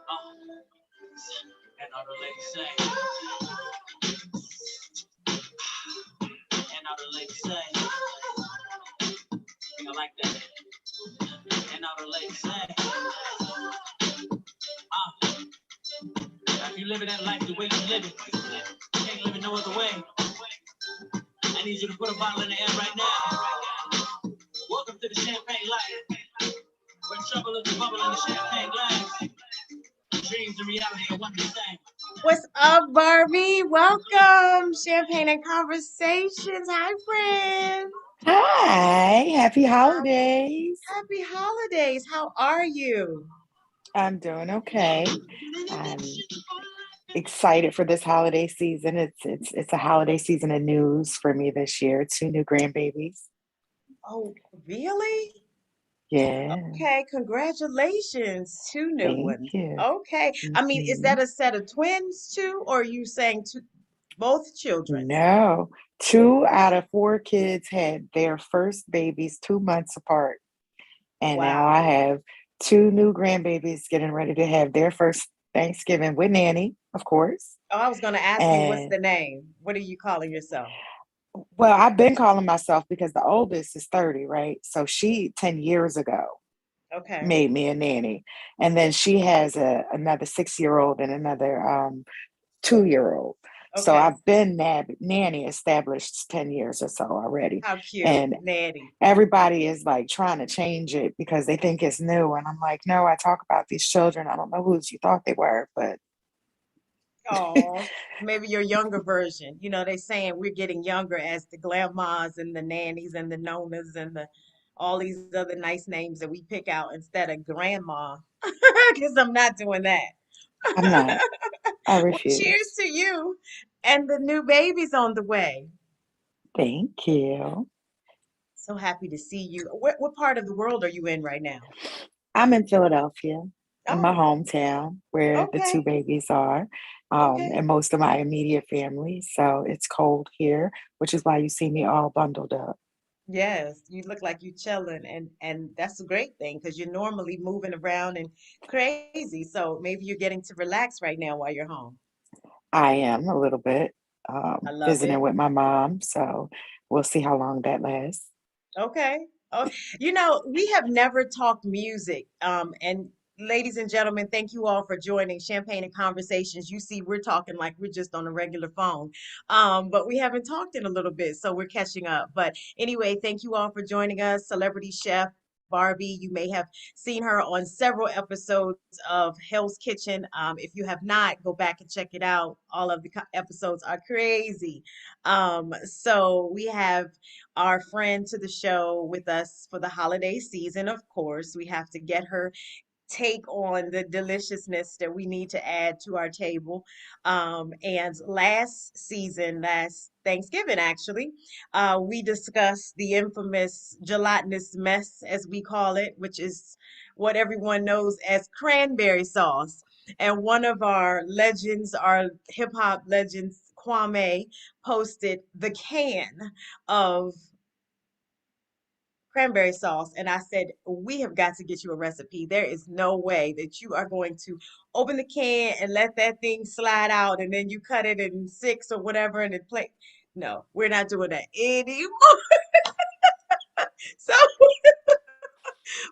And all the ladies say, and all the ladies say, I like that. And all the ladies say, if you living that life the way you live it, you can't live it no other way. I need you to put a bottle in the air right now. Welcome to the champagne life, where trouble is the bubble in the champagne glass. Dreams and reality are one and the same. What's up, Barbie? Welcome, Champagne and Conversations. Hi, friends. Hi, happy holidays. Happy holidays. How are you? I'm doing okay. I'm excited for this holiday season. It's a holiday season of news for me this year. Two new grandbabies. Oh, really? Yeah, Okay, congratulations. Two new thank ones. you. Okay. I mean, is hmm that a set of twins too, or are you saying two, both children? No, two out of four kids had their first babies 2 months apart, and now I Wow. have two new grandbabies getting ready to have their first Thanksgiving with Nanny, of course. Oh, I was going to ask you, what's And the name? What are you calling yourself? well, I've been calling myself because the oldest is 30, right? So she 10 years ago Okay. made me a nanny. And then she has another 6 year old and another 2 year old. So Okay. I've been nanny established 10 years or so already. How cute. And Natty. everybody is like trying to change it because they think it's new. And I'm like, no, I talk about these children. I don't know whose you thought they were, but Oh, maybe your younger version. You know, they saying we're getting younger as the grandmas and the nannies and the nonas and the all these other nice names that we pick out instead of grandma. Because I'm not doing that. I'm not. I Well, cheers refuse. to you and the new baby's on the way. Thank you. So happy to see you. What part of the world are you in right now? I'm in Philadelphia, in my Oh, hometown where the two okay. babies are, Okay. and most of my immediate family. So it's cold here, which is why you see me all bundled up. Yes, you look like you chilling and that's a great thing because you're normally moving around and crazy. So maybe you're getting to relax right now while you're home. I am a little bit I love visiting it. with my mom. So we'll see how long that lasts. Okay. Oh, you know, we have never talked music. And ladies and gentlemen, thank you all for joining Champagne and Conversations. You see, we're talking like we're just on a regular phone. But we haven't talked in a little bit, so we're catching up. But anyway, thank you all for joining us. Celebrity Chef Barbie, you may have seen her on several episodes of Hell's Kitchen. If you have not, go back and check it out. All of the episodes are crazy. So we have our friend to the show with us for the holiday season. Of course, we have to get her take on the deliciousness that we need to add to our table. And last season, last Thanksgiving, actually, we discussed the infamous gelatinous mess, as we call it, which is what everyone knows as cranberry sauce. And one of our legends, our hip hop legends, Kwame, posted the can of cranberry sauce. And I said, we have got to get you a recipe. There is no way that you are going to open the can and let that thing slide out and then you cut it in six or whatever and it play. No, we're not doing that anymore. So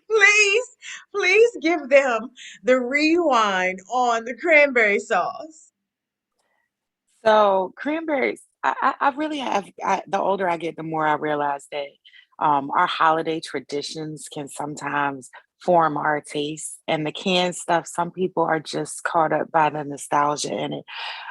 please, please give them the rewind on the cranberry sauce. So cranberries, I really have. The older I get, the more I realize that our holiday traditions can sometimes form our taste, and the canned stuff. Some people are just caught up by the nostalgia in it.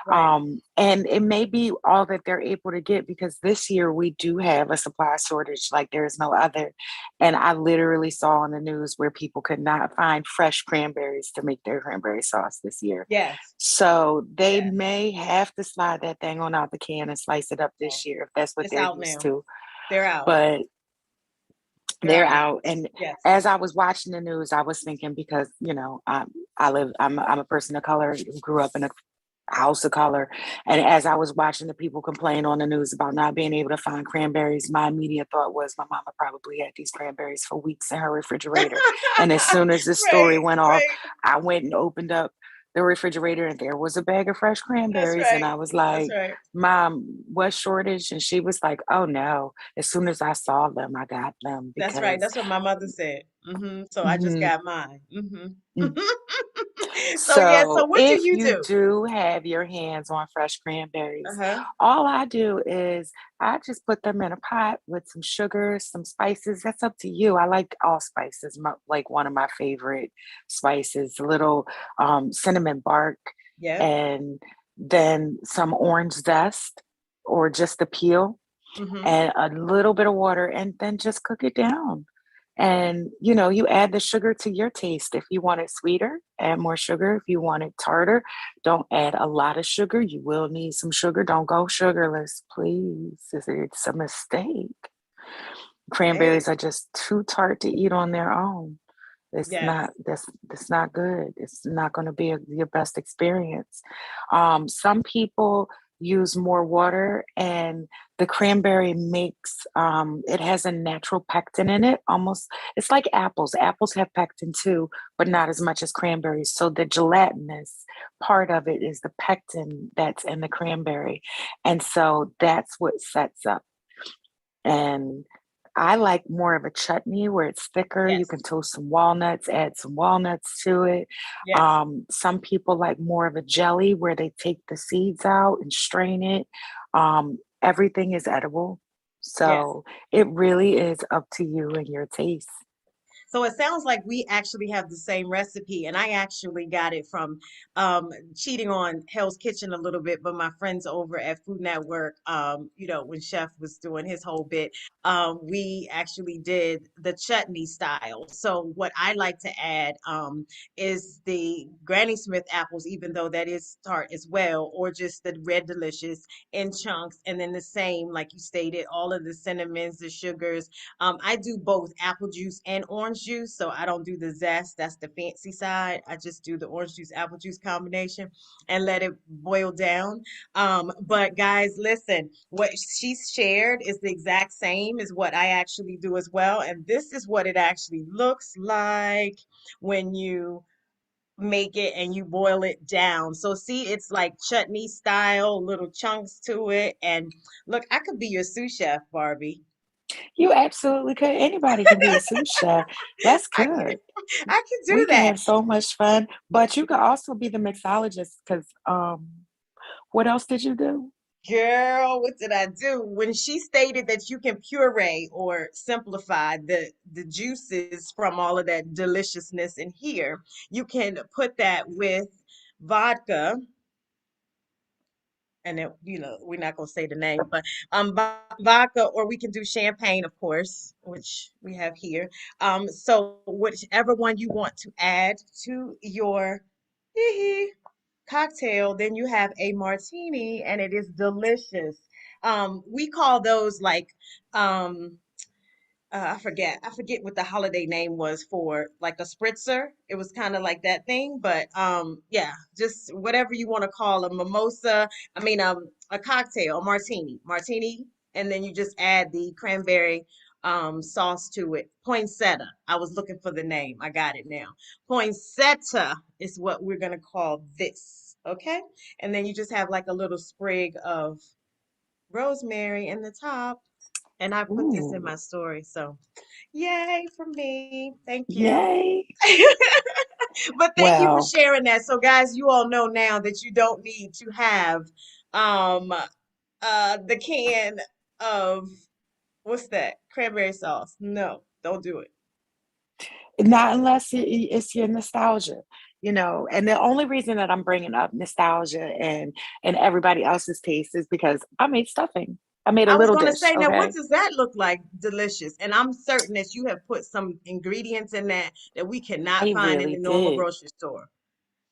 Right. And it may be all that they're able to get because this year we do have a supply shortage like there is no other. And I literally saw on the news where people could not find fresh cranberries to make their cranberry sauce this year. Yes. So they Yes. may have to slide that thing on out the can and slice it up Oh, this year if that's what it's they're out used now. to. They're out. But They're they're out now. out. And Yes. as I was watching the news, I was thinking because, I'm a person of color who grew up in a house of color. And as I was watching the people complain on the news about not being able to find cranberries, my immediate thought was my mama probably had these cranberries for weeks in her refrigerator. And as soon as this story Right, went off, right. I went and opened up the refrigerator and there was a bag of fresh That's cranberries. And right. I was That's like, right. Mom, what shortage? And she was like, oh no. As soon as I saw them, I got them That's right. because That's what my mother said. So I just mhm, got mine. mm. So yeah, so So what do if you you do? do have your hands on fresh cranberries, Uh-huh. all I do is I just put them in a pot with some sugar, some spices. That's up to you. I like allspice, like one of my favorite spices, a little cinnamon bark, Yep. and then some orange zest or just the peel Mm-hmm. and a little bit of water and then just cook it down. And you add the sugar to your taste. If you want it sweeter, add more sugar. If you want it tartar, don't add a lot of sugar. You will need some sugar. Don't go sugarless, please. It's a mistake. Hey, Cranberries are just too tart to eat on their own. It's yes, not that's not good. It's not going to be your best experience. Some people use more water, and the cranberry makes it has a natural pectin in it. Almost, it's like apples. Apples have pectin too, but not as much as cranberries. So the gelatinous part of it is the pectin that's in the cranberry, and so that's what sets up and I like more of a chutney where it's thicker. You can yes, toast some walnuts, add some walnuts to it. yes, Some people like more of a jelly where they take the seeds out and strain it. Everything is edible. yes. So it really is up to you and your taste. So it sounds like we actually have the same recipe, and I actually got it from cheating on Hell's Kitchen a little bit, but my friends over at Food Network, when Chef was doing his whole bit, we actually did the chutney style. So what I like to add is the Granny Smith apples, even though that is tart as well, or just the Red Delicious in chunks, and then the same, like you stated, all of the cinnamons, the sugars. I do both apple juice and orange juice, so I don't do the zest. That's the fancy side. I just do the orange juice, apple juice combination and let it boil down. But guys, listen, what she shared is the exact same as what I actually do as well. And this is what it actually looks like when you make it and you boil it down. So see, it's like chutney style, little chunks to it. And look, I could be your sous chef, Barbie. You absolutely could. Anybody can be a sous chef. That's I can good. I can We do can that. have so much fun. But you could also be the mixologist because what else did you do? Girl, what did I do? When she stated that you can puree or simplify the juices from all of that deliciousness in here, you can put that with vodka, and then, we're not gonna say the name, but vodka, or we can do champagne, of course, which we have here. So whichever one you want to add to your cocktail, then you have a martini, and it is delicious. We call those like um I forget what the holiday name was for like a spritzer. It was kind of like that thing, but yeah, just whatever you want to call a mimosa. I mean a cocktail, a martini, and then you just add the cranberry sauce to it. Poinsettia. I was looking for the name. I got it now. Poinsettia is what we're gonna call this. Okay? And then you just have like a little sprig of rosemary in the top. And I put this in Ooh, my story. So yay for me. Thank you. yay. But thank you for Well, sharing that. So guys, you all know now that you don't need to have um the can of what's that? Cranberry sauce. No, don't do it. not unless it's your nostalgia, and the only reason that I'm bringing up nostalgia and everybody else's taste is because I made stuffing. I made a I was little going to dish, say now what okay? does that look like delicious? And I'm certain that you have put some ingredients in that we cannot I find in really the normal did. grocery store.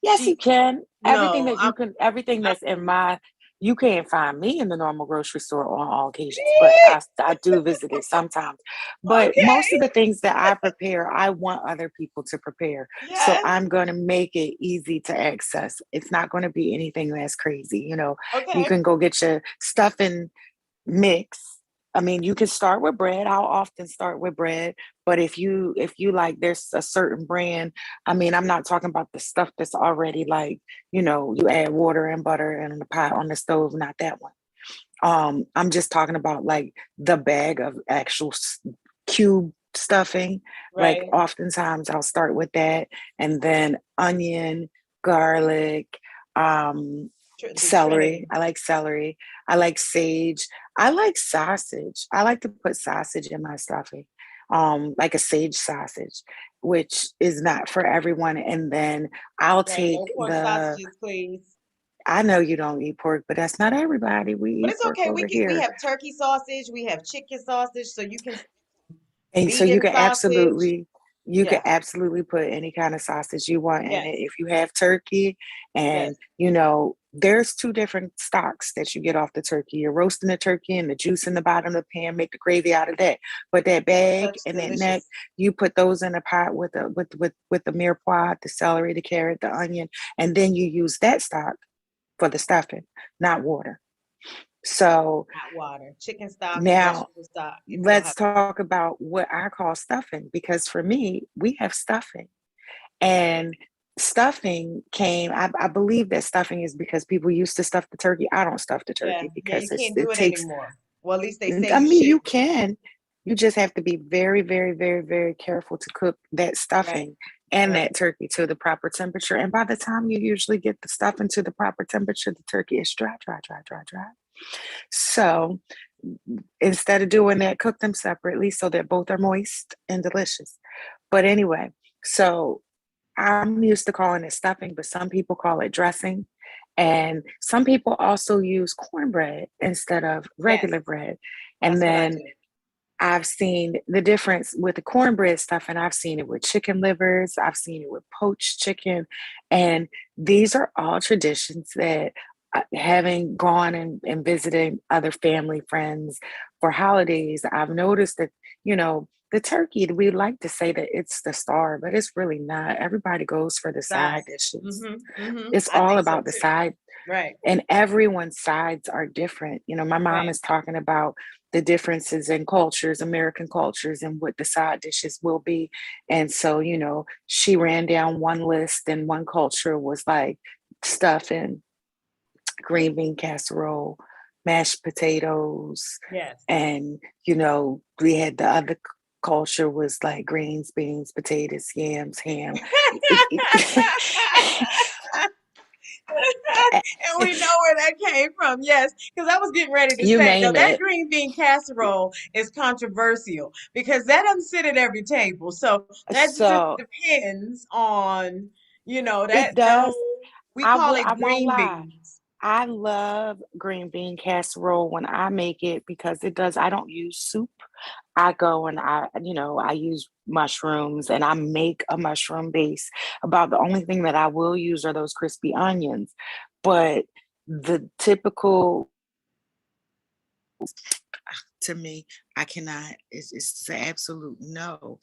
Yes, you She can. Everything no, that you can, everything I'm that's in my You can't find me in the normal grocery store on all occasions, but I do visit it sometimes. But most of Okay. the things that I prepare, I want other people to prepare. So Yes. I'm going to make it easy to access. It's not going to be anything that's crazy. You Okay. can go get your stuffing mix. I mean, you can start with bread. I'll often start with bread, but if you like, there's a certain brand. I mean, I'm not talking about the stuff that's already like, you add water and butter in the pot on the stove, not that one. I'm just talking about like the bag of actual cube stuffing. Like Right. oftentimes I'll start with that, and then onion, garlic, um, The celery. Trinity. I like celery. I like sage. I like sausage. I like to put sausage in my stuffing, like a sage sausage, which is not for everyone. And then I'll Right. No take pork the sausages, please. I know you don't eat pork, but that's not everybody. We But eat it's pork okay. over We here. have turkey sausage, we have chicken sausage, so you can And so vegan sausage. you can Yeah. absolutely put any kind of sausage you want in it. Yes. If you have turkey Yes. and there's two different stocks that you get off the turkey. You're roasting the turkey and the juice in the bottom of the pan, make the gravy out of that. But that bag Such and that neck, delicious. you put those in a pot with the mirepoix, the celery, the carrot, the onion, and then you use that stock for the stuffing, not water. So Hot water, chicken stock, now vegetable stock, if you don't let's have. talk about what I call stuffing, because for me, we have stuffing. And stuffing I believe that stuffing is because people used to stuff the turkey. I don't stuff the Yeah, turkey yeah, because you can't do it it takes, anymore. Well, at least they say I you mean, you shouldn't. can. You just have to be very, very, very, very careful to cook that Right, stuffing and right. that turkey to the proper temperature. And by the time you usually get the stuffing to the proper temperature, the turkey is dry, dry, dry, dry, dry. So instead of doing that, cook them separately so that both are moist and delicious. But anyway, so I'm used to calling it stuffing, but some people call it dressing. And some people also use cornbread instead of Yes, regular bread. And that's what I then do. I've seen the difference with the cornbread stuff, and I've seen it with chicken livers, I've seen it with poached chicken. And these are all traditions that, having gone and visiting other family friends for holidays, I've noticed that, the turkey, we like to say that it's the star, but it's really not. Everybody goes for the side Size. dishes. Mm-hmm. Mm-hmm. It's I all think so about the too. side, Right, and everyone's sides are different. My mom right. is talking about the differences in cultures, American cultures, and what the side dishes will be. And so, she ran down one list, and one culture was like stuffing, green bean casserole, mashed potatoes, Yes. and we had the other culture was like greens, beans, potatoes, yams, ham. And we know where that came from. Yes, because I was getting ready to You say, no, name that it. green bean casserole is controversial because that doesn't sit at every table. So that just So depends on, it that does. whole, we call I it won't green lie. beans. I love green bean casserole when I make it, because it does, I don't use soup. I go and I use mushrooms, and I make a mushroom base. About the only thing that I will use are those crispy onions. But the typical, to me, I cannot, it's an absolute no.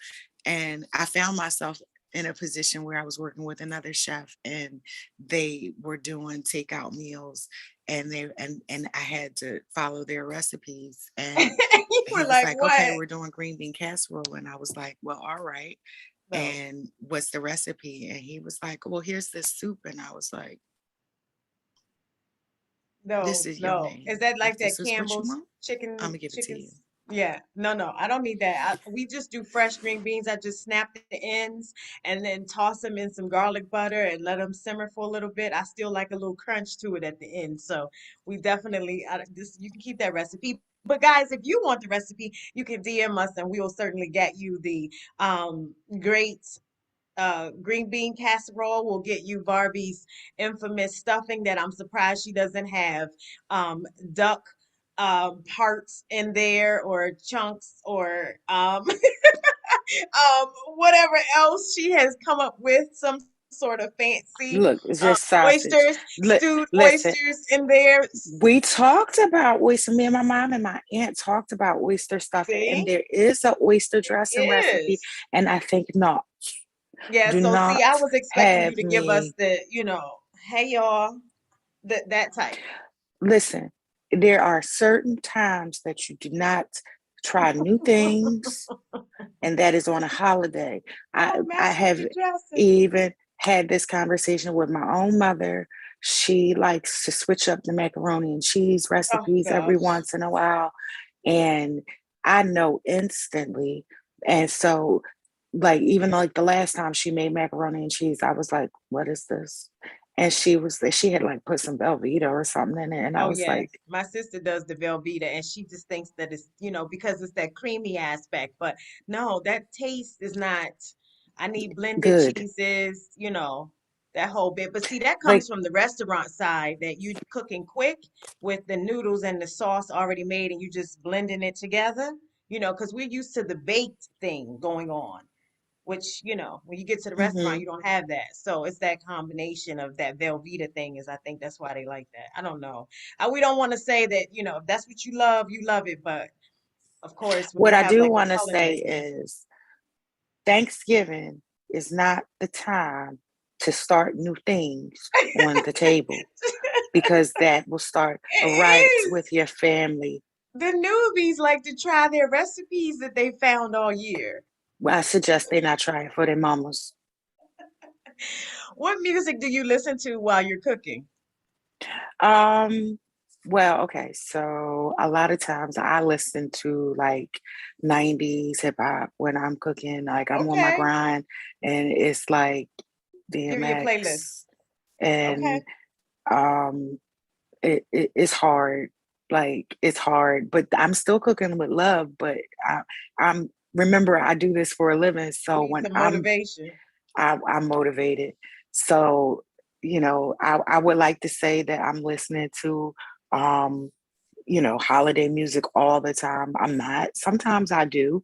And I found myself in a position where I was working with another chef, and they were doing takeout meals, and I had to follow their recipes. And You he were was like, like, okay, what? we're doing green bean casserole. And I was like, well, all right. No, And what's the recipe? And he was like, well, here's this soup. And I was like, this no, is your no. Is name. that like If that this is what you Campbell's want, I'm chicken, gonna give it to you. chickens? Yeah, no, no, I don't need that. We just do fresh green beans. I just snap the ends and then toss them in some garlic butter and let them simmer for a little bit. I still like a little crunch to it at the end. So we definitely, this, you can keep that recipe. But guys, if you want the recipe, you can DM us and we will certainly get you the great green bean casserole. Will get you Barbie's infamous stuffing that I'm surprised she doesn't have duck parts in there or chunks or whatever else she has come up with. Some sort of fancy Look, it's just sausage. oysters, Li- stewed Listen, oysters in there. we talked about oyster. Me and my mom and my aunt talked about oyster stuffing, and See, there is a oyster it dressing recipe. is. And I think not. Yeah, Do so see, I not was expecting you have to give us me the, hey y'all, that type. listen. There are certain times that you do not try new things, and that is on a holiday. I Don't I mess with have the dressing. even had this conversation with my own mother. She likes to switch up the macaroni and cheese Oh recipes every gosh. once in a while, and I know instantly. And so, like, even like the last time she made macaroni and cheese, I was like, "What is this?" And she had like put some Velveeta or something in it, and I Oh was yes. like, My sister does the Velveeta and she just thinks that it's, because it's that creamy aspect. But no, that taste is not, I need blended "Good." cheeses, that whole bit. But see, that comes Like, from the restaurant side that you cooking quick with the noodles and the sauce already made and you just blending it together, because we're used to the baked thing going on, which, when you get to the restaurant, mhm. you don't have that. So it's that combination of that Velveeta thing is I think that's why they like that. I don't know. We don't want to say that, if that's what you love it. But of course, when What you I have do like a want to say culinary thing, is Thanksgiving is not the time to start new things on the table because that will start riots it with is. your family. The newbies like to try their recipes that they found all year. Well, I suggest they not try it for their mamas. What music do you listen to while you're cooking? Um, well, okay, so a lot of times I listen to like 90s hip hop when I'm cooking, like I'm on my Okay. grind, and it's like Give me your playlist. DMX Okay. and um it's hard. Like it's hard, but I'm still cooking with love. But I, I'm remember I do this for a living, You so need when some motivation. I'm motivated. So I would like to say that I'm listening to um, holiday music all the time. I'm not. Sometimes I do,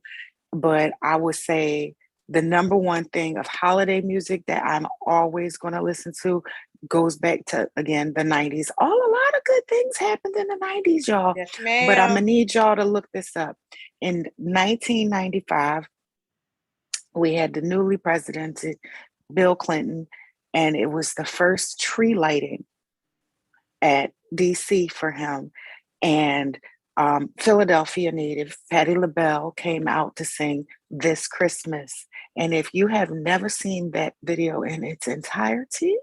but I would say the number one thing of holiday music that I'm always going to listen to goes back to again the 90s. A lot of good things happened in the 90s, y'all. Yes, But I'm gonna ma'am. need y'all to look this up. In 1995, we had the newly presidented Bill Clinton, and it was the first tree lighting at DC for him. And Philadelphia native Patti LaBelle came out to sing This Christmas. And if you have never seen that video in its entirety,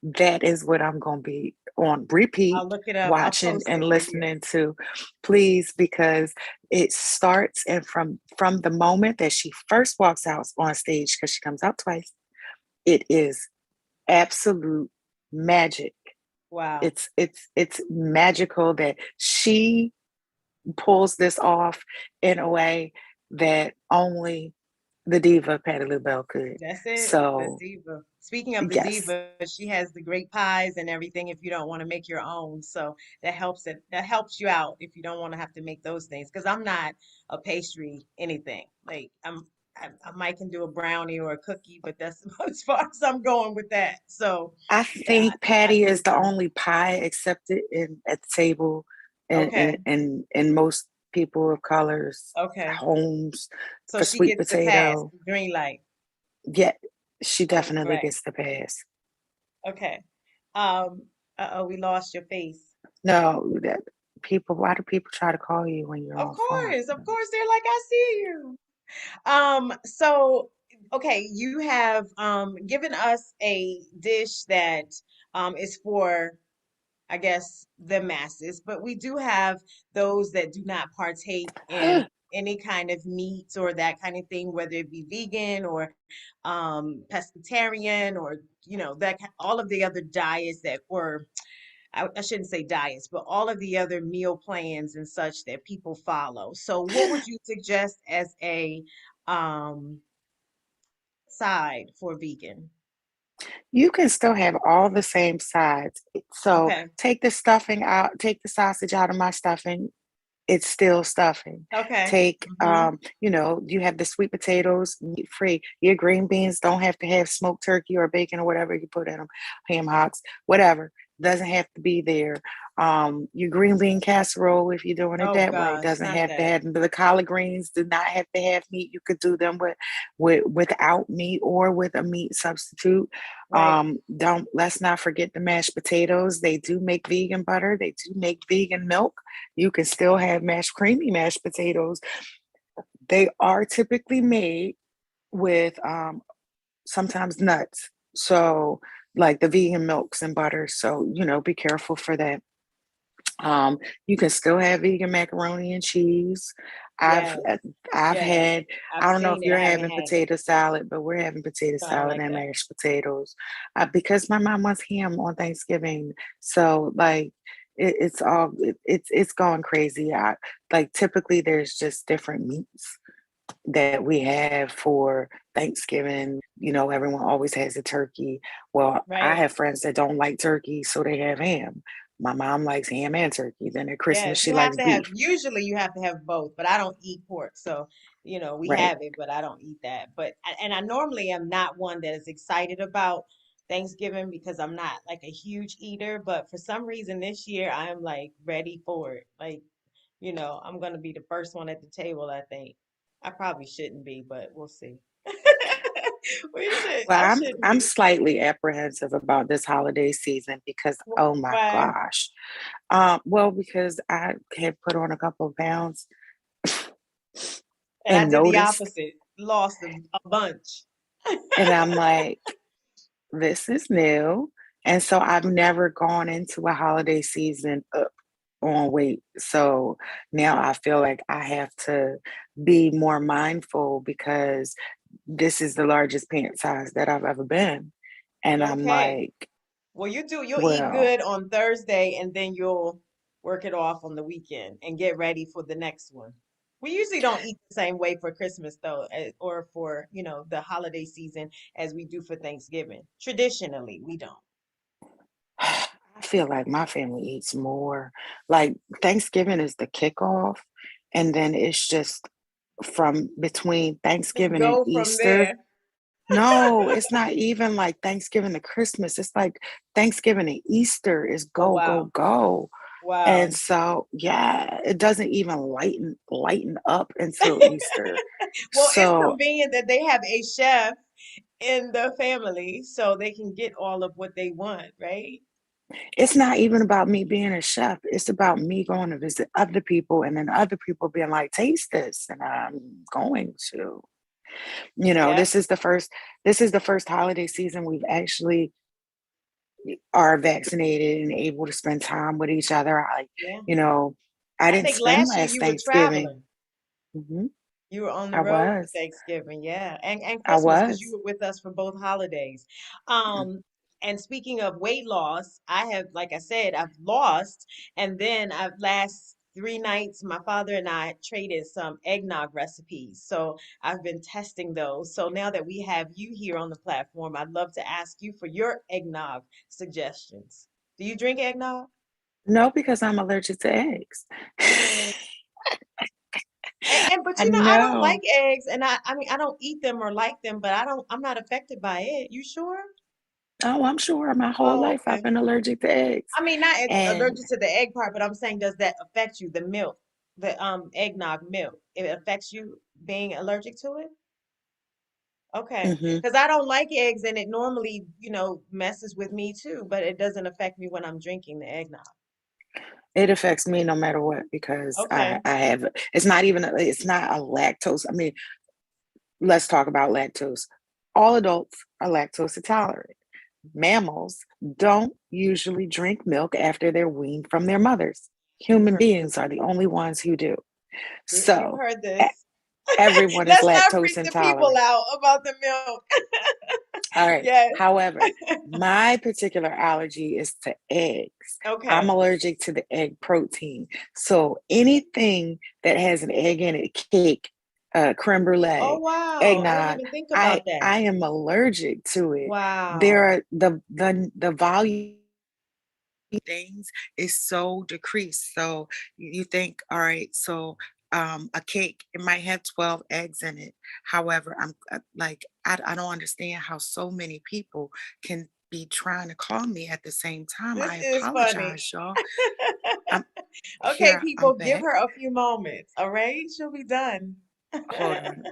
that is what I'm going to be on repeat, I'll look it up. I'll watching post and it for you. listening to, please, because it starts and from the moment that she first walks out on stage, because she comes out twice, it is absolute magic. Wow. It's magical that she pulls this off in a way that only the diva Patti LaBelle could. That's it. The So diva. Speaking of the yes, diva, she has the great pies and everything if you don't want to make your own. So that helps you out if you don't want to have to make those things. Because I'm not a pastry anything. Like I might can do a brownie or a cookie, but that's as far as I'm going with that. So I yeah, think I Patty is think the so. only pie accepted in at the table Okay. in most people of colors Okay. homes So for she sweet gets the pass, potato. the green light. Yet she All definitely right. gets the pass. Okay. Uh-oh, we lost your face. No, that people. Why do people try to call you when you're on phone? Of course, they're like, I see you. So okay, you have given us a dish that is for, I guess, the masses, but we do have those that do not partake in any kind of meats or that kind of thing, whether it be vegan or pescatarian or all of the other diets that were I shouldn't say diets, but all of the other meal plans and such that people follow. So, what would you suggest as a um, side for vegan? You can still have all the same sides. So Okay, take the stuffing out, take the sausage out of my stuffing. it's still stuffing. Okay. Take, Hmm. you have the sweet potatoes, meat free. Your green beans don't have to have smoked turkey or bacon or whatever you put in them, ham hocks, whatever. Doesn't have to be there. Your green bean casserole, if you're doing it Oh that way, gosh, doesn't not have to that. have the collard greens. Do not have to have meat. You could do them without meat or with a meat substitute. Right. Don't Let's not forget the mashed potatoes. They do make vegan butter. They do make vegan milk. You can still have creamy mashed potatoes. They are typically made with sometimes nuts. So, like the vegan milks and butters. So, be careful for that. Um, you can still have vegan macaroni and cheese. I've Yes. uh, I've Yes. had I've I don't know if seen it. you're I haven't having had it. potato salad, but we're having potato No, I don't salad like and that. mashed potatoes because my mom wants ham on Thanksgiving. So like it's going crazy. Like typically there's just different meats that we have for Thanksgiving. Everyone always has a turkey. Well, I Right. have friends that don't like turkey, so they have ham. My mom likes ham and turkey. Then at Christmas, Yes, she you have likes to have, beef. usually you have to have both, but I don't eat pork. So, we Right. have it, but I don't eat that. And I normally am not one that is excited about Thanksgiving because I'm not like a huge eater, but for some reason this year I am like ready for it. Like, I'm gonna be the first one at the table, I think. I probably shouldn't be, but we'll see. Well, I I'm shouldn't I'm be. slightly apprehensive about this holiday season because oh my Why? gosh. Well, because I have put on a couple of pounds And I and did the noticed, opposite, lost a bunch. and I'm like, this is new. And so I've never gone into a holiday season up on weight. So now I feel like I have to be more mindful because this is the largest pant size that I've ever been. And I'm Okay. like, Well, you'll eat well, good on Thursday and then you'll work it off on the weekend and get ready for the next one. We usually don't eat the same way for Christmas though, or for, the holiday season as we do for Thanksgiving. Traditionally, we don't. I feel like my family eats more. Like Thanksgiving is the kickoff, and then it's just from between Just Thanksgiving and go from Easter. there. No, it's not even like Thanksgiving to Christmas. It's like Thanksgiving to Easter is Oh, go, go, wow. go. And Wow. so, yeah, it doesn't even lighten up until Easter. Well, it's So convenient that they have a chef in the family so they can get all of what they want, right? it's not even about me being a chef. It's about me going to visit other people and then other people being like, taste this. And I'm going to. Yep. This is the first holiday season we've actually are vaccinated and able to spend time with each other. Yeah. You know, I I didn't think spend last year last you were Thanksgiving. traveling. Mhm. You were on the I road for was. Thanksgiving, yeah, and I Christmas because you was. were with us for both holidays. Mm. And speaking of weight loss, I have, like I said, I've lost, and then I've last 3 nights, my father and I traded some eggnog recipes. So I've been testing those. So now that we have you here on the platform, I'd love to ask you for your eggnog suggestions. Do you drink eggnog? No, because I'm allergic to eggs. Mm. And but I I don't like know. eggs, and I mean I don't eat them or like them, but I'm not affected by it. You sure? Oh, I'm sure my whole Oh, life I've okay. been allergic to eggs. I mean, not And allergic to the egg part, but I'm saying, does that affect you? The milk, the eggnog milk, it affects you being allergic to it? Okay, mhm, because I don't like eggs, and it normally, messes with me too, but it doesn't affect me when I'm drinking the eggnog. it affects me no matter what because Okay. I have it's not a lactose. I mean, let's talk about lactose. All adults are lactose intolerant. Mammals don't usually drink milk after they're weaned from their mothers. You've Human heard beings this. are the only ones who do. You've So heard e- this. everyone is Let's not lactose freak the people intolerant. out about the milk. All right. Yes. However, my particular allergy is to eggs. I'm Okay. allergic to the egg protein. So anything that has an egg in it, cake, creme Oh, brulee, wow. I didn't eggnog, even think I about that. I am allergic to it. There Wow. are the volume things is so decreased. So you think, all right, so a cake, it might have 12 eggs in it. However, I'm like, I don't understand how so many people can be trying to call me at the same time. This I is funny. apologize, y'all. I'm Okay, here, I'm people, give back. her a few moments. All right, she'll be done. Hold on.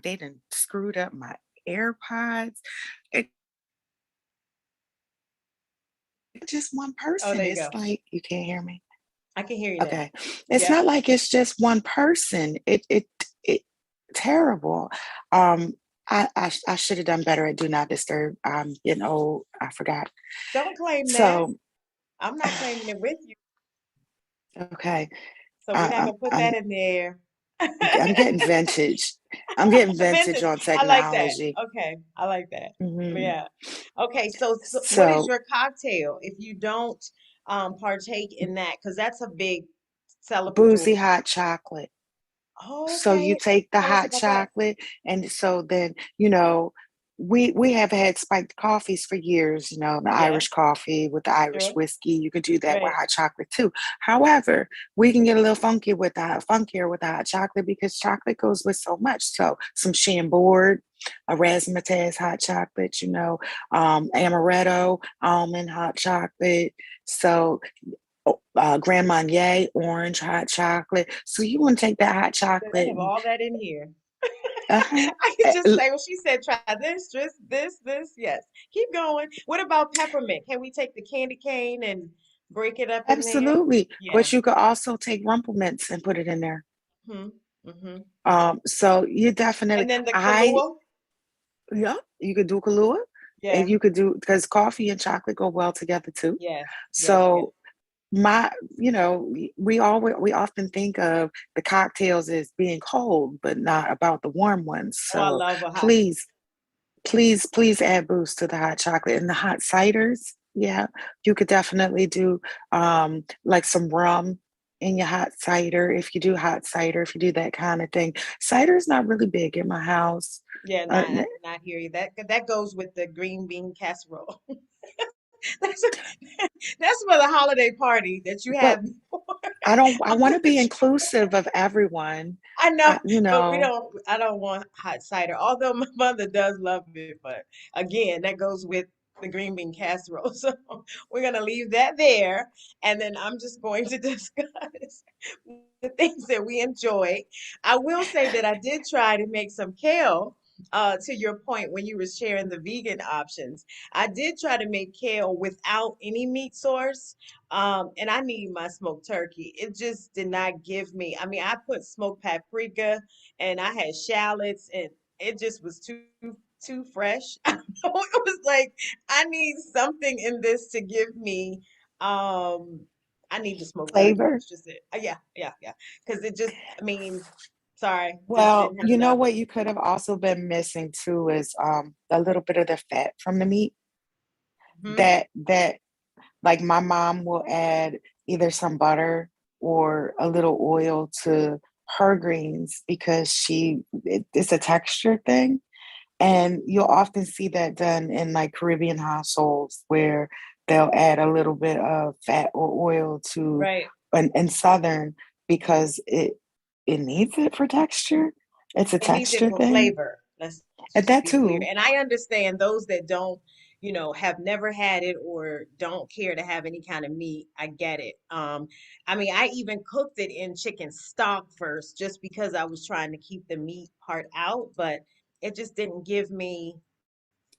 They done screwed up my AirPods. It's just one Oh, person. there you It's go. like you can't hear me. I can hear you now. Okay. It's Yep. not like it's just one person. It terrible. Um, I should have done better at do not disturb. I'm getting old. I forgot. Don't claim that. So, I'm not claiming it with you. okay. So we're not I'm gonna put that I'm in there. I'm getting vintage. I'm getting vintage Vintage. on I like that. technology. Okay, I like that. Hmm. Yeah. Okay, so what is So, your cocktail if you don't partake in that? Because that's a big celebratory. boozy hot chocolate. So you Okay, take the tell us hot about that. chocolate, and so then, we have had spiked coffees for years, the Yes, Irish coffee with the Irish sure. whiskey. You could do that with Right. hot chocolate too. However, we can get a little funkier with the hot chocolate because chocolate goes with so much. So some Chambord, a razzmatazz hot chocolate, amaretto, almond hot chocolate. So Grand Marnier, orange hot chocolate. So you want to take that hot They chocolate have and all that in here. uh-huh. I could eh, just l- say, well, she said, try this. Yes. Keep going. What about peppermint? Can we take the candy cane and break it up in there? Absolutely. Yeah. But you could also take rumple mints and put it in there. Hmm. Hmm. So you definitely And then the I Kahlua? yeah, you could do Kahlua Yeah. and you could do because coffee and chocolate go well together too. Yes. Yes. Yes. So my we often think of the cocktails as being cold, but not about the warm ones. Oh, I So love a hot. please please add boost to the hot chocolate and the hot ciders. Yeah, you could definitely do like some rum in your hot cider if you do hot cider, if you do that kind of thing. Cider is not really big in my house. Yeah, Uh, not I did not hear you. That goes with the green bean casserole. That's that's for the holiday party that you but have before. I want to be inclusive of everyone. I know, You but we know, don't. I don't want hot cider. Although my mother does love it, but again, that goes with the green bean casserole. So we're gonna leave that there, and then I'm just going to discuss the things that we enjoy. I will say that I did try to make some kale. To your point when you were sharing the vegan options, I did try to make kale without any meat source. And I need my smoked turkey. It just did not give me. I mean, I put smoked paprika and I had shallots, and it just was too fresh. I don't know. It was like I need something in this to give me. Um, I need the smoked turkey. flavor. That's just it. Yeah. Because it just. I mean, sorry, just Well, didn't have you know enough. what you could have also been missing too is a little bit of the fat from the meat Hmm. that like my mom will add either some butter or a little oil to her greens because it's a texture thing. And you'll often see that done in like Caribbean households where they'll add a little bit of fat or oil to Right. and southern because it needs it for texture. It's a It needs it texture for thing. flavor. Let's And just that be clear. too, And I understand those that don't, have never had it or don't care to have any kind of meat. I get it. I mean, I even cooked it in chicken stock first just because I was trying to keep the meat part out, but it just didn't give me,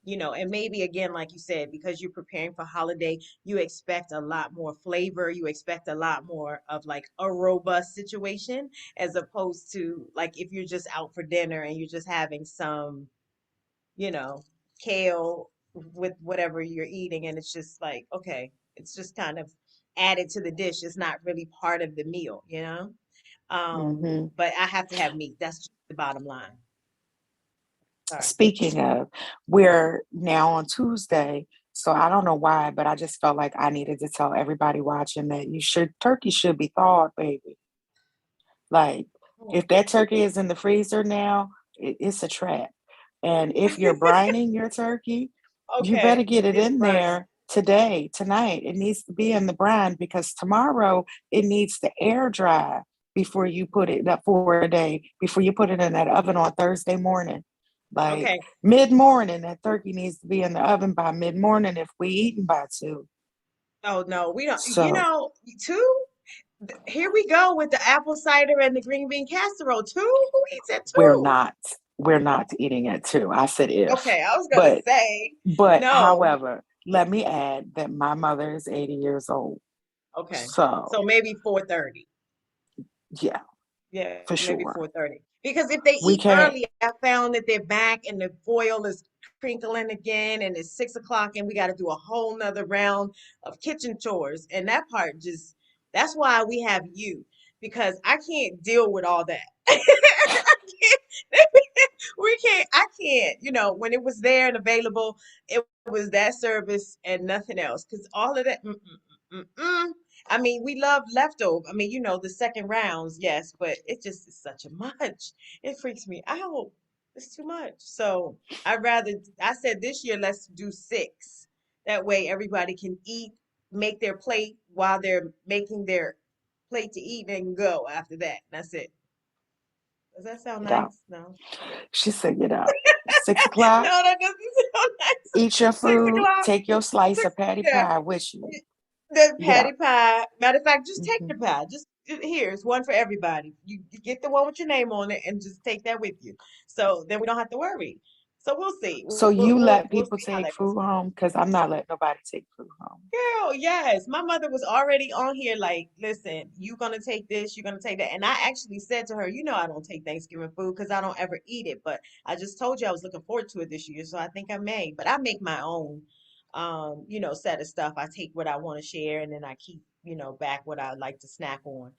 and maybe again, like you said, because you're preparing for holiday, you expect a lot more flavor, you expect a lot more of like a robust situation as opposed to like if you're just out for dinner and you're just having some, you know, kale with whatever you're eating and it's just like, okay, it's just kind of added to the dish. It's not really part of the meal. mhm. But I have to have meat. That's just the bottom line. Sorry. Speaking of, we're now on Tuesday, so I don't know why, but I just felt like I needed to tell everybody watching that turkey should be thawed, baby. Like, Hmm. if that turkey is in the freezer now, it's a trap. And if you're brining your turkey, you better Okay, get it it's in burning. there. tonight, it needs to be in the brine because tomorrow it needs to air dry before you put it up for a day, before you put it in that oven on Thursday morning. Like Okay. mid morning, that turkey needs to be in the oven by mid morning if we eating by 2. Oh no, we don't. So Two. Here we go with the apple cider and the green bean casserole. Two? Who eats at we're two? not we're not eating it too. I said if. Okay, I was gonna But say no. however, let me add that my mother is 80 years old. Okay, So so maybe 4:30. yeah, Yeah, for maybe sure. 4:30. Because if they We eat can't early, I found that they're back and the foil is crinkling again, and it's 6 o'clock, and we got to do a whole nother round of kitchen chores. And that part just, that's why we have you, because I can't deal with all that. We can't, I can't, when it was there and available, it was that service and nothing else. Because all of that, I mean, we love leftover. I mean, the second rounds, yes, but it just is such a much. It freaks me out. It's too much. So I said this year, let's do six. That way everybody can eat, make their plate while they're making their plate to eat and go after that. That's it. Does that sound get out. nice? No. She said, get out. 6 o'clock, No, that doesn't sound nice. eat your Six food, o'clock. take your slice Six, of patty yeah. pie with you. The Get patty out. pie. Matter of fact, just take the Hmm. pie. Just here, it's one for everybody. You get the one with your name on it and just take that with you. So then we don't have to worry. So we'll see. So We'll we'll you we'll, let we'll people see how take that goes. food home? Because I'm not letting nobody take food home. Girl, yes. My mother was already on here like, listen, you gonna take this, you're gonna take that. And I actually said to her, I don't take Thanksgiving food because I don't ever eat it. But I just told you I was looking forward to it this year, so I think I may. But I make my own set of stuff. I take what I want to share and then I keep, back what I like to snack on.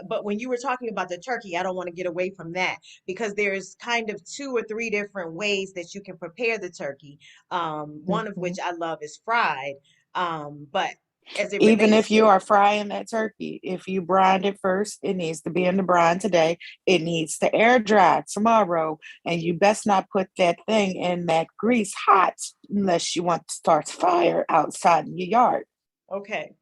But when you were talking about the turkey, I don't want to get away from that because there's kind of two or three different ways that you can prepare the turkey. One of Hmm. which I love is fried. But as it Even relates if you to, are frying that turkey, if you brined it first, it needs to be in the brine today. It needs to air dry tomorrow. And you best not put that thing in that grease hot unless you want to start fire outside in your yard. okay,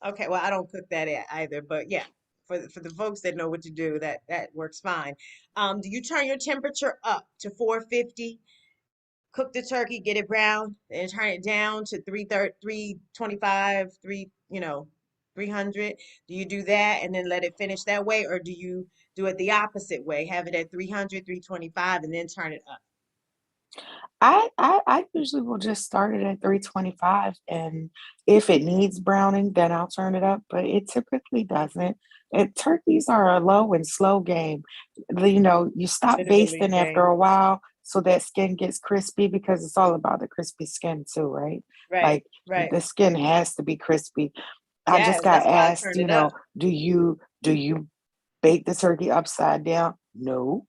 okay, well, I don't cook that either, but yeah, for the folks that know what to do, that works fine. Do you turn your temperature up to 450? Cook the turkey, get it brown, and turn it down to 330, 325, 300. Do you do that and then let it finish that way, or do you do it the opposite way? Have it at 300, 325, and then turn it up? I usually will just start it at 325, and if it needs browning, then I'll turn it up, but it typically doesn't. And turkeys are a low and slow game. You stop Literally, basting after Jane. a while so that skin gets crispy because it's all about the crispy skin too, right? Right, Like right. the skin has to be crispy. I just Yes, got that's why I asked, turn it up. do you bake the turkey upside down? No,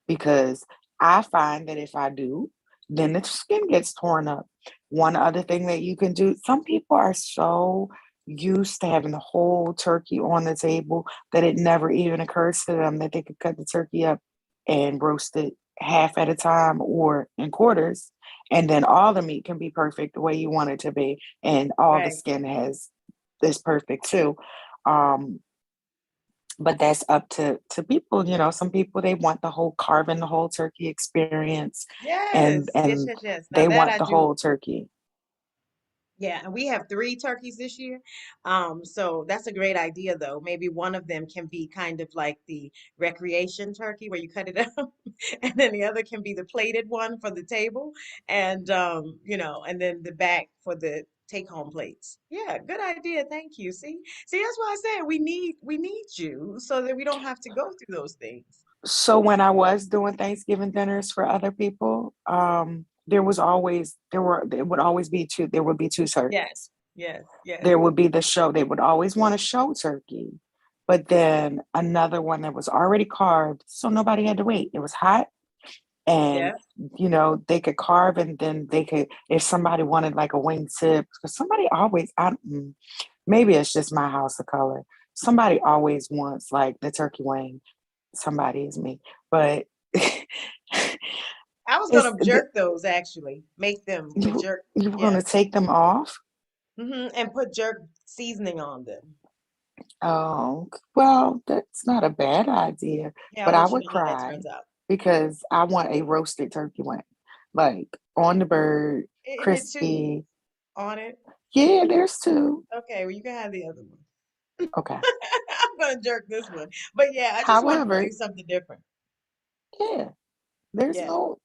because I find that if I do, then the skin gets torn up. One other thing that you can do, some people are so used to having the whole turkey on the table that it never even occurs to them that they could cut the turkey up and roast it half at a time or in quarters. And then all the meat can be perfect the way you want it to be. And all the Right. skin has is perfect too. Um, but that's up to people. Some people, they want the whole carving the whole turkey experience, and Yes, yes, and yes, yes. Now they that want I the do. whole turkey. Yeah, and we have three turkeys this year. So that's a great idea, though. Maybe one of them can be kind of like the recreation turkey where you cut it up, and then the other can be the plated one for the table, and and then the back for the take-home plates. Yeah, good idea. Thank you. See, that's why I said we need you so that we don't have to go through those things. So when I was doing Thanksgiving dinners for other people, there would always be two. There would be two Yes, turkeys. yes, yes. There would be the show. They would always want a show turkey, but then another one that was already carved, so nobody had to wait. It was hot, and Yeah. they could carve, and then they could, if somebody wanted like a wing tip, because somebody always, maybe it's just my house of color, somebody always wants like the turkey wing. Somebody is me, but I was It's gonna jerk those actually. Make them with you jerk. you were Yeah. gonna take them off? And put jerk seasoning on them. Oh, well, that's not a bad idea, Yeah, but I'll I let you would know how that cry turns out. because I want a roasted turkey wing, like on the bird, Isn't it two crispy. on it? Yeah, there's two. Okay, well you can have the other one. Okay. I'm gonna jerk this one. But yeah, I just wanted to However, do something different. yeah, there's Yeah. no,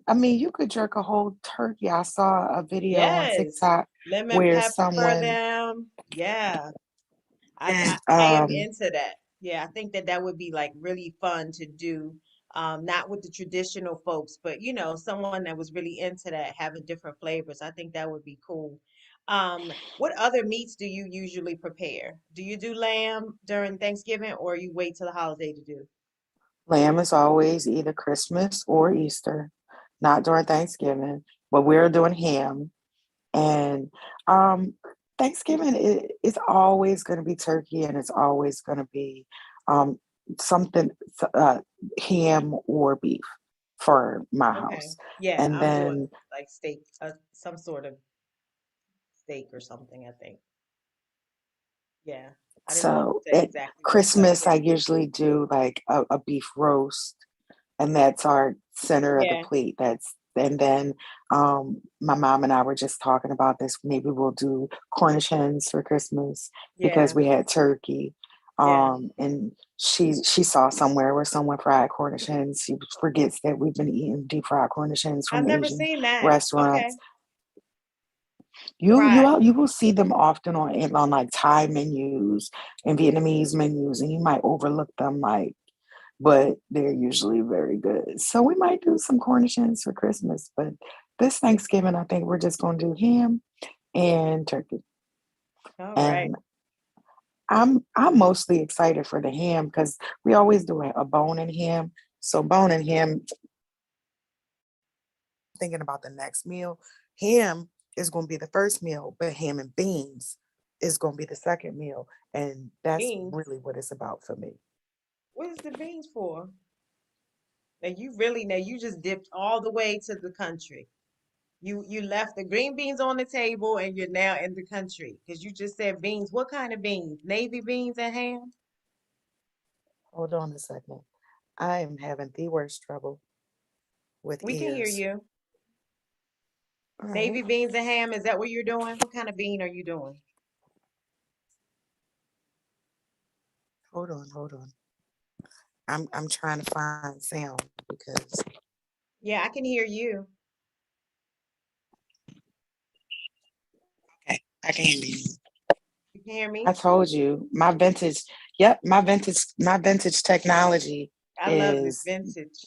I mean, you could jerk a whole turkey. I saw a video on Yes. TikTok Lemon where pepper someone them. Yeah. did, I am into that. Yeah, I think that that would be like really fun to do. Not with the traditional folks, but someone that was really into that, having different flavors. I think that would be cool. What other meats do you usually prepare? Do you do lamb during Thanksgiving or you wait till the holiday to do? lamb is always either Christmas or Easter, not during Thanksgiving, but we're doing ham. And um, Thanksgiving is always going to be turkey, and it's always going to be um, something uh, ham or beef for my Okay. house. Yeah, And I'm doing then like steak, some sort of steak or something, I think. Yeah. I didn't know so say at exactly what you're gonna Christmas, I do. usually do like a beef roast, and that's our center of the Yeah. plate. That's and then my mom and I were just talking about this. Maybe we'll do Cornish hens for Christmas because Yeah. we had turkey. Yeah. And she saw somewhere where someone fried Cornish hens. She forgets that we've been eating deep fried Cornish hens I've from never Asian seen that. Okay. restaurants. Right. You will see them often on like Thai menus and Vietnamese menus, and you might overlook them like, but they're usually very good. So we might do some Cornish hens for Christmas, but this Thanksgiving, I think we're just going to do ham and turkey. All right. And I'm mostly excited for the ham because we always do a bone and ham. So bone and ham, thinking about the next meal, ham is going to be the first meal, but ham and beans is going to be the second meal, and that's Beans. really what it's about for me. What is the beans for? Now you just dipped all the way to the country. You left the green beans on the table and you're now in the country because you just said beans. What kind of beans? Navy beans and ham? Hold on a second. I am having the worst trouble with We can hear ears. you. All right. Navy beans and ham, is that what you're doing? What kind of bean are you doing? Hold on. I'm trying to find sound because Yeah, I can hear you. okay, I can hear you. You can hear I me? told you yep, my vintage technology I love it. is Vintage.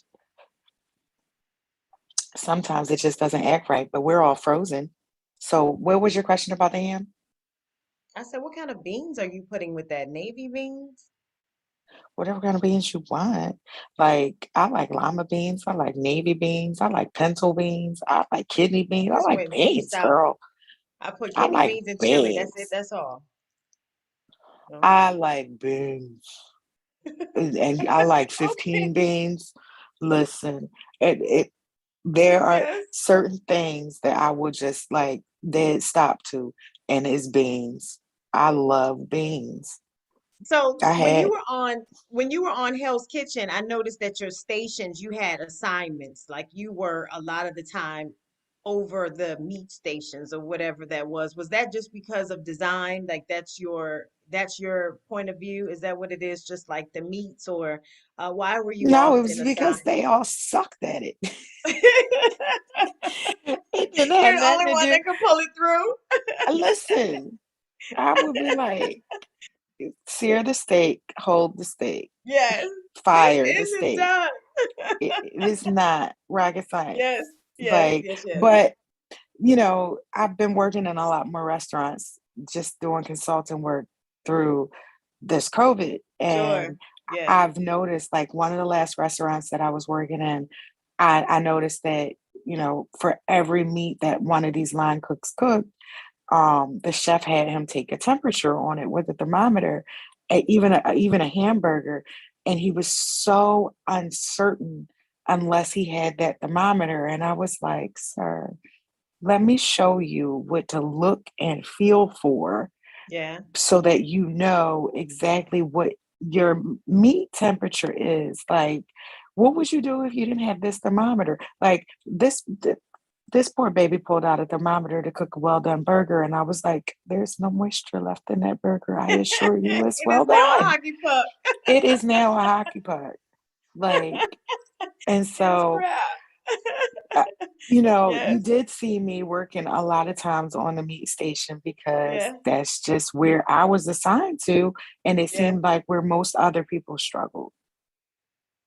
sometimes it just doesn't act right, but we're all frozen. So what was your question about the ham? I said, what kind of beans are you putting with that? Navy beans? Whatever kind of beans you want. Like I like lima beans, I like navy beans, I like pinto beans, I like kidney beans, You I just like went deep beans, south. girl. I put I kidney like beans and chili. That's it. beans. That's all. I Okay. like beans. And I like Okay. 15 beans. Listen, it there are Yes. certain things that I will just like dead stop to, and it's beans. I love beans. So I had when you were on Hell's Kitchen, I noticed that your stations you had assignments. Like you were a lot of the time over the meat stations or whatever that was. Was that just because of design? Like that's your point of view? Is that what it is? Just like the meats, or why were you no, it often was because assigned? they all sucked at it. It didn't You're have the nothing only to one do. that can pull it through. Listen, I would be like, sear the steak, hold the steak, Yes, fire the it's steak. done. It is not rocket Yes, science. yes, Like, yes, yes. but I've been working in a lot more restaurants, just doing consulting work through this COVID. Sure. And Yes. I've noticed like one of the last restaurants that I was working in, I noticed that, for every meat that one of these line cooks cooked, the chef had him take a temperature on it with a thermometer, even a hamburger, and he was so uncertain unless he had that thermometer. And I was like, sir, let me show you what to look and feel for Yeah. so that you know exactly what your meat temperature is. Like, what would you do if you didn't have this thermometer? Like this poor baby pulled out a thermometer to cook a well done burger, and I was like, "There's no moisture left in that burger. I assure you, it's It well is now a done. hockey puck. It is now a hockey puck." Like, and It's so crap. uh, you Yes. did see me working a lot of times on the meat station because Yeah. that's just where I was assigned to, and it Yeah. seemed like where most other people struggled.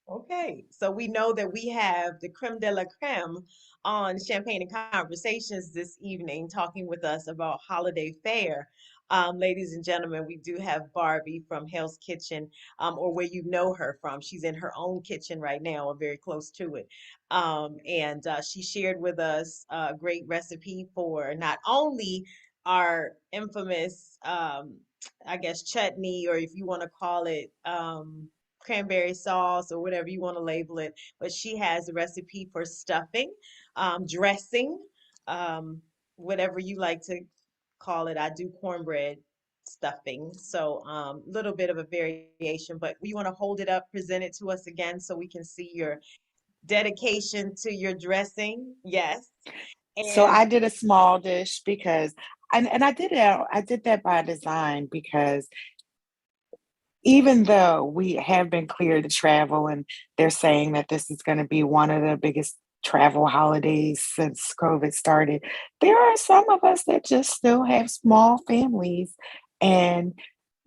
Okay, so we know that we have the creme de la creme on Champagne and Conversations this evening, talking with us about holiday fare. Ladies and gentlemen, we do have Barbie from Hell's Kitchen, or where you know her from. She's in her own kitchen right now, or very close to it. And she shared with us a great recipe for not only our infamous, I guess, chutney, or if you want to call it, cranberry sauce or whatever you want to label it. But she has a recipe for stuffing, dressing, um, whatever you like to call it. I do cornbread stuffing. So little bit of a variation, but we want to hold it up, present it to us again so we can see your dedication to your dressing. Yes. So And I did a small dish because and I did that by design because even though we have been cleared to travel and they're saying that this is going to be one of the biggest travel holidays since COVID started, there are some of us that just still have small families and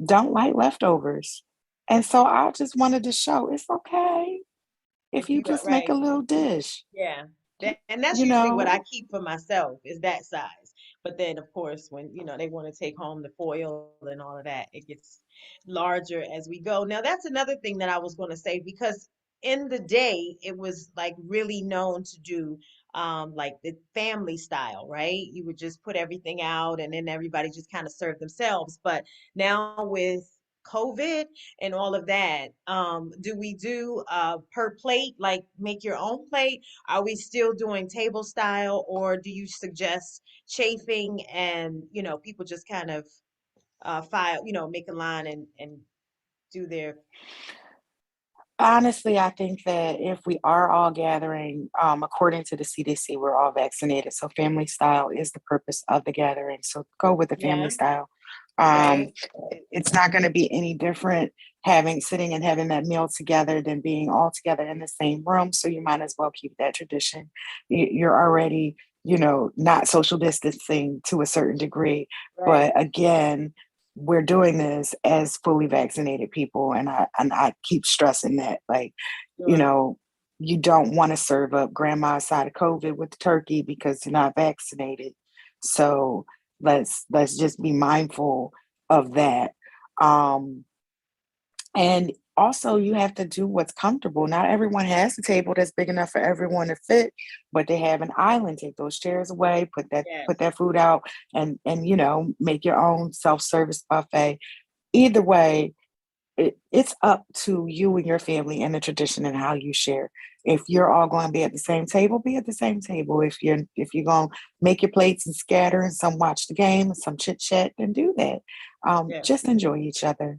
don't like leftovers. And so I just wanted to show it's okay if if you you don't, just make a right. little dish, Yeah. And that's you usually what I know. keep for myself is that size. But then of course when they want to take home the foil and all of that, it gets larger as we go. Now that's another thing that I was going to say because in the day it was like really known to do like the family style, right? You would just put everything out and then everybody just kind of serve themselves. But now with COVID and all of that, do we do per plate, like make your own plate? Are we still doing table style, or do you suggest chafing and, people just kind of file, make a line and do their, Honestly, I think that if we are all gathering, according to the CDC, we're all vaccinated. So family style is the purpose of the gathering. So go with the family yeah, style. okay, Um, it's not going to be any different having sitting and having that meal together than being all together in the same room. So you might as well keep that tradition. You're already, not social distancing to a certain degree. right, But again, we're doing this as fully vaccinated people, and I keep stressing that, like, you sure, know, you don't want to serve up grandma's side of COVID with the turkey because you're not vaccinated. So let's just be mindful of that. Um, and also, you have to do what's comfortable. Not everyone has a table that's big enough for everyone to fit, but they have an island. Take those chairs away, put yes, that food out, and make your own self service buffet. Either way, it's up to you and your family and the tradition and how you share. If you're all going to be at the same table, be at the same table. If you're going to make your plates and scatter, and some watch the game and some chit chat, then do that. yes. Just enjoy each other.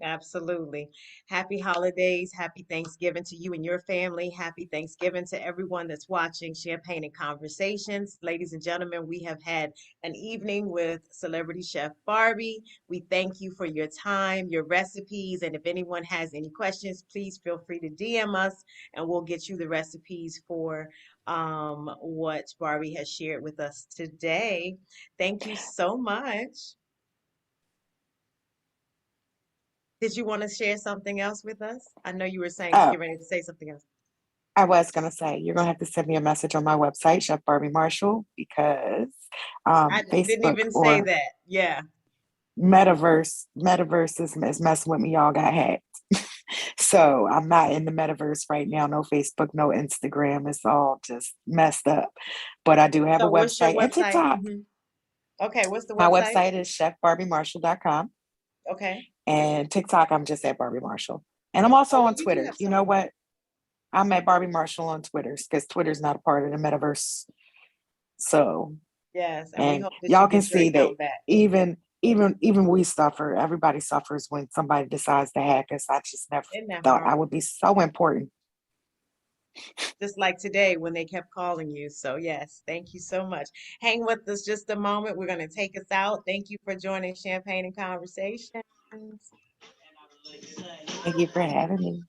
Absolutely. Happy holidays. Happy Thanksgiving to you and your family. Happy Thanksgiving to everyone that's watching Champagne and Conversations. Ladies and gentlemen, we have had an evening with celebrity chef Barbie. We thank you for your time, your recipes, and if anyone has any questions, please feel free to DM us and we'll get you the recipes for what Barbie has shared with us today. Thank you so much. Did you want to share something else with us? I know you were saying, Oh, get ready to say something else. I was going to say, you're going to have to send me a message on my website, Chef Barbie Marshall, because I didn't Facebook even say or that. Yeah. metaverse is messing with me. Y'all got hacked. So I'm not in the metaverse right now. No Facebook, no Instagram. It's all just messed up. But I do have a So what's your website and website? TikTok. Okay, what's the My website? website is chefbarbiemarshall.com. Okay. And TikTok, I'm just at Barbie Marshall. And I'm also Oh, well, on you do Twitter. have You know some. what? I'm at Barbie Marshall on Twitter because Twitter's not a part of the metaverse. So, Yes, and we and hope that you y'all can get your see that account back. even we suffer. Everybody suffers when somebody decides to hack us. I just never Isn't that thought I horrible? would be so important. Just like today when they kept calling you. So, yes, thank you so much. Hang with us just a moment. We're going to take us out. Thank you for joining Champagne and Conversations. Thank you for having me.